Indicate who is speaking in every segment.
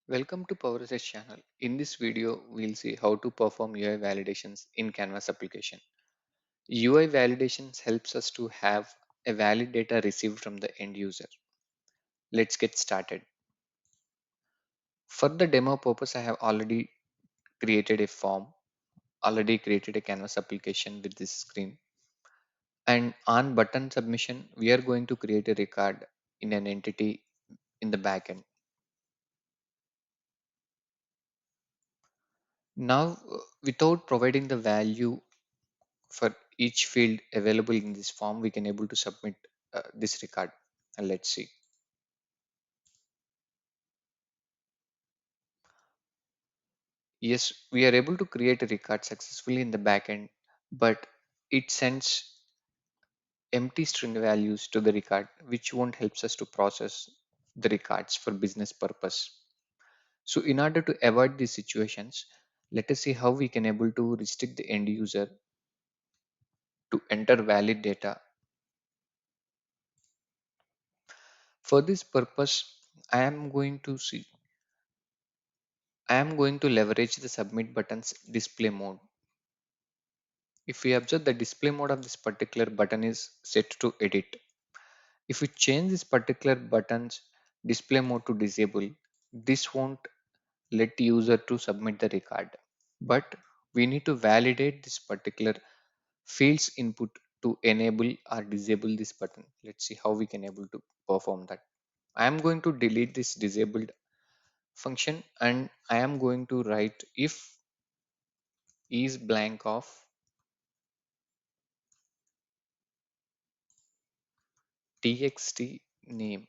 Speaker 1: Welcome to PowerSys channel. In this video, we'll see how to perform UI validations in Canvas application. UI validations helps us to have a valid data received from the end user. Let's get started. For the demo purpose, I have already created a form, already created a Canvas application with this screen. And on button submission, we are going to create a record in an entity in the backend. Now, without providing the value for each field available in this form, we can able to submit this record. And let's see. Yes, we are able to create a record successfully in the backend, but it sends empty string values to the record, which won't helps us to process the records for business purpose. So in order to avoid these situations, let us see how we can able to restrict the end user to enter valid data. For this purpose, I am going to see I am going to leverage the submit button's display mode. If we observe, the display mode of this particular button is set to edit. If we change this particular button's display mode to disable, this won't let the user to submit the record. But we need to validate this particular field's input to enable or disable this button. Let's see how we can able to perform that. I am going to delete this disabled function and I am going to write if is blank of txt name.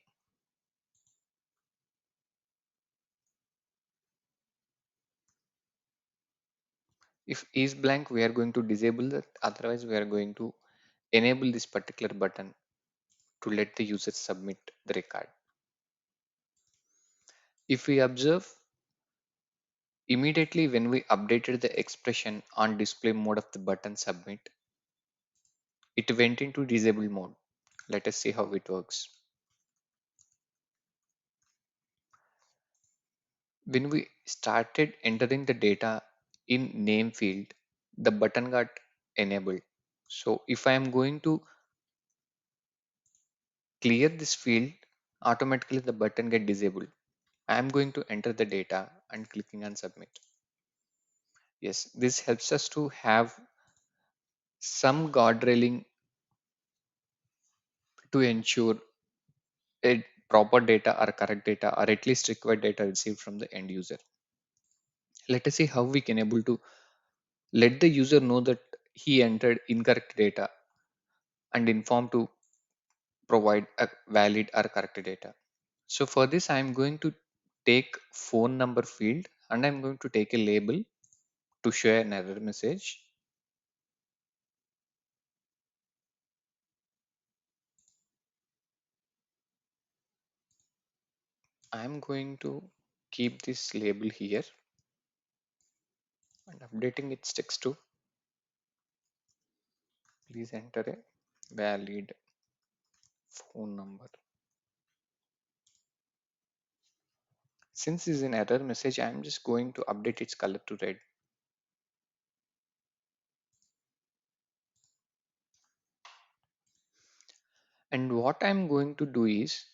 Speaker 1: If is blank, we are going to disable that. Otherwise, we are going to enable this particular button to let the user submit the record. If we observe, immediately when we updated the expression on display mode of the button submit, it went into disable mode. Let us see how it works. When we started entering the data in name field, the button got enabled. So if I am going to clear this field, automatically the button get disabled. I am going to enter the data and clicking on submit. Yes, this helps us to have some guardrailing to ensure a proper data or correct data or at least required data received from the end user. Let us see how we can able to let the user know that he entered incorrect data and inform to provide a valid or correct data. So for this, I'm going to take phone number field and I'm going to take a label to show an error message. I'm going to keep this label here and updating its text to please enter a valid phone number. Since this is an error message, I'm just going to update its color to red. And what I'm going to do is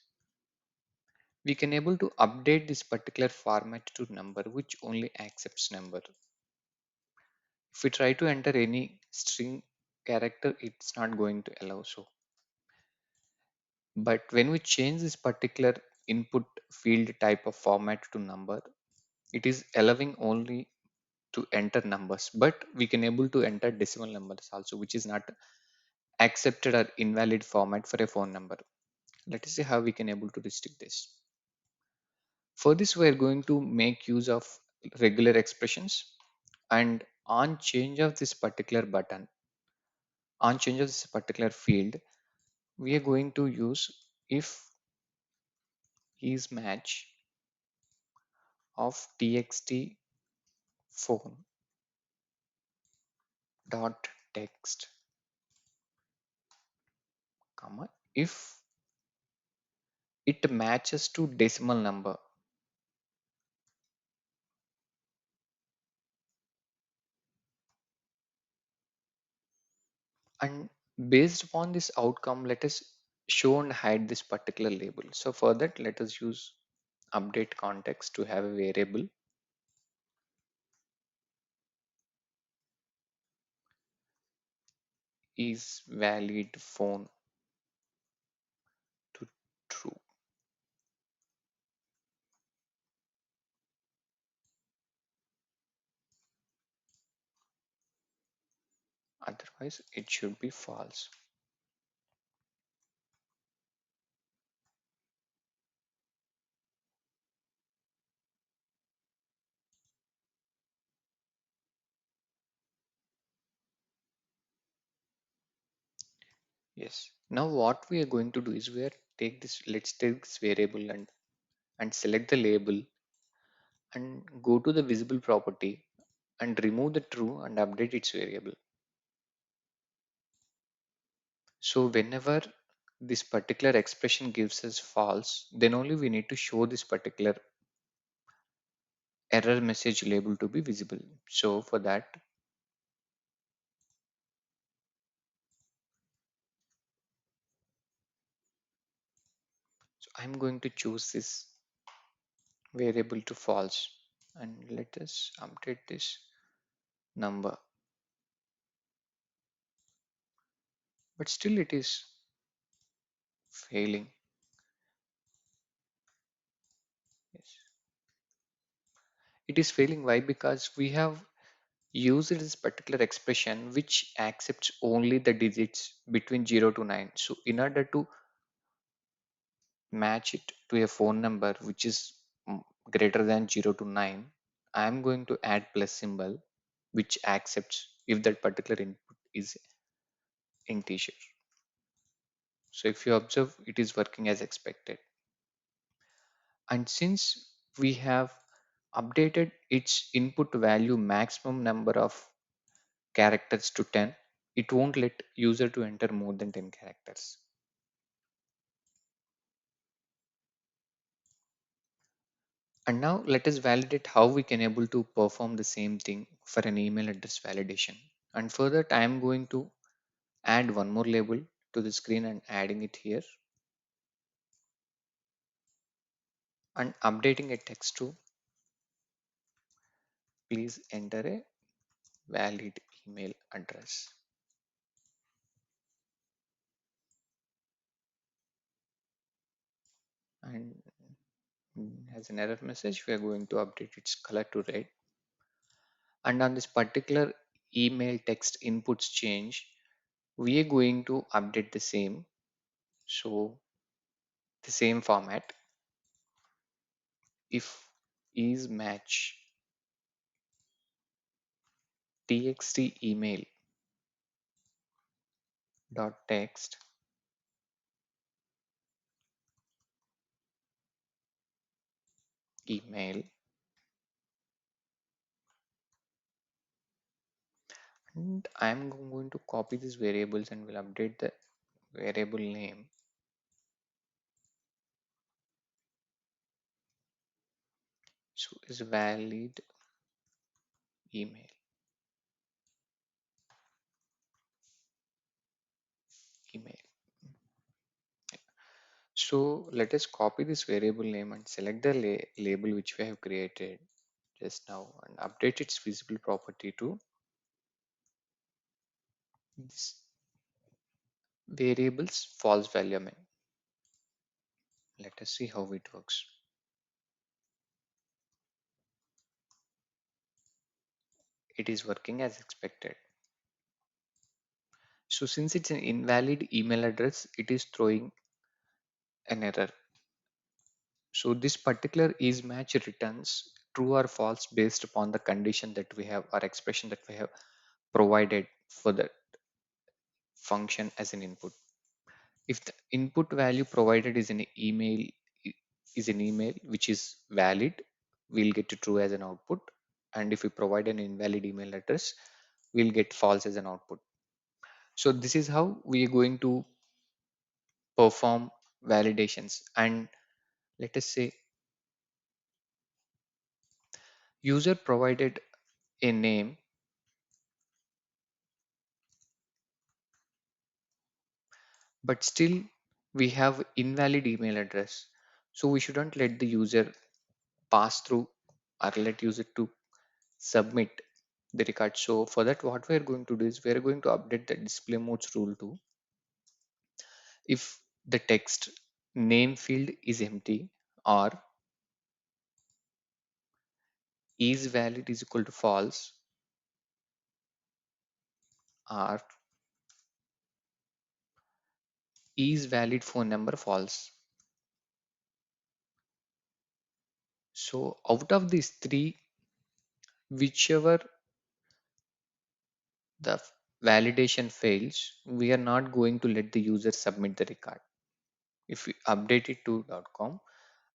Speaker 1: we can able to update this particular format to number which only accepts number. If we try to enter any string character, it's not going to allow so. But when we change this particular input field type of format to number, it is allowing only to enter numbers, but we can able to enter decimal numbers also, which is not accepted or invalid format for a phone number. Let us see how we can able to restrict this. For this, we are going to make use of regular expressions, and on change of this particular button, on change of this particular field, we are going to use if is match of txt phone dot text, comma, if it matches to decimal number, And based upon this outcome, let us show and hide this particular label. So for that, let us use update context to have a variable is valid phone to true. Otherwise, it should be false. Yes. Now what we are going to do is we are take this, let's take this variable and select the label and go to the visible property and remove the true and update its variable. So whenever this particular expression gives us false, then only we need to show this particular error message label to be visible. So for that, so I'm going to choose this variable to false and let us update this number. But still it is failing. Yes. It is failing. Why? Because we have used this particular expression which accepts only the digits between 0 to 9. So in order to match it to a phone number which is greater than 0 to 9, I am going to add plus symbol which accepts if that particular input is integer. So if you observe, it is working as expected. And since we have updated its input value maximum number of characters to 10, it won't let user to enter more than 10 characters. And now let us validate how we can able to perform the same thing for an email address validation. And for that, I am going to add one more label to the screen and adding it here and updating a text to please enter a valid email address. And as an error message, we are going to update its color to red. And on this particular email text inputs change, we are going to update the same. So the same format if is match txt email dot text email, and I'm going to copy these variables and will update the variable name. So is valid email email. So let us copy this variable name and select the label which we have created just now and update its visible property to this variables false value main. Let us see how it works. It is working as expected. So since it's an invalid email address, it is throwing an error. So this particular is match returns true or false based upon the condition that we have or expression that we have provided for the function as an input. If the input value provided is an email is an email which is valid, we'll get to true as an output. And if we provide an invalid email address, we'll get false as an output. So this is how we are going to perform validations. And let us say user provided a name but still we have invalid email address. So we shouldn't let the user pass through or let user to submit the record. So for that, what we're going to do is we're going to update the display modes rule to, if the text name field is empty, or is valid is equal to false, or is valid phone number false. So out of these three, whichever the validation fails, we are not going to let the user submit the record. If we update it to .com,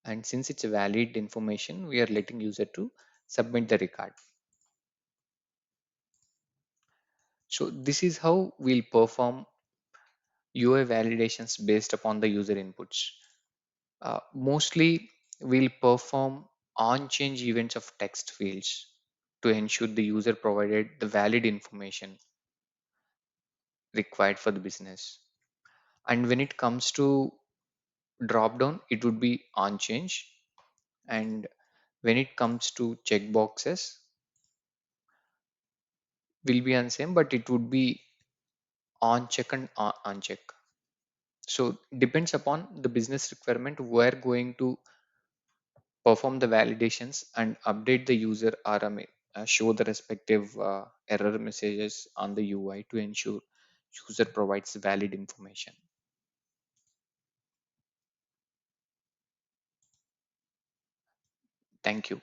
Speaker 1: and since it's a valid information, we are letting user to submit the record. So this is how we'll perform UI validations based upon the user inputs. Mostly we'll perform on change events of text fields to ensure the user provided the valid information required for the business. And when it comes to drop down, it would be on change. And when it comes to checkboxes, will be on same, but it would be on check and on check. So depends upon the business requirement. We're going to perform the validations and update the user RMA, show the respective error messages on the UI to ensure user provides valid information. Thank you.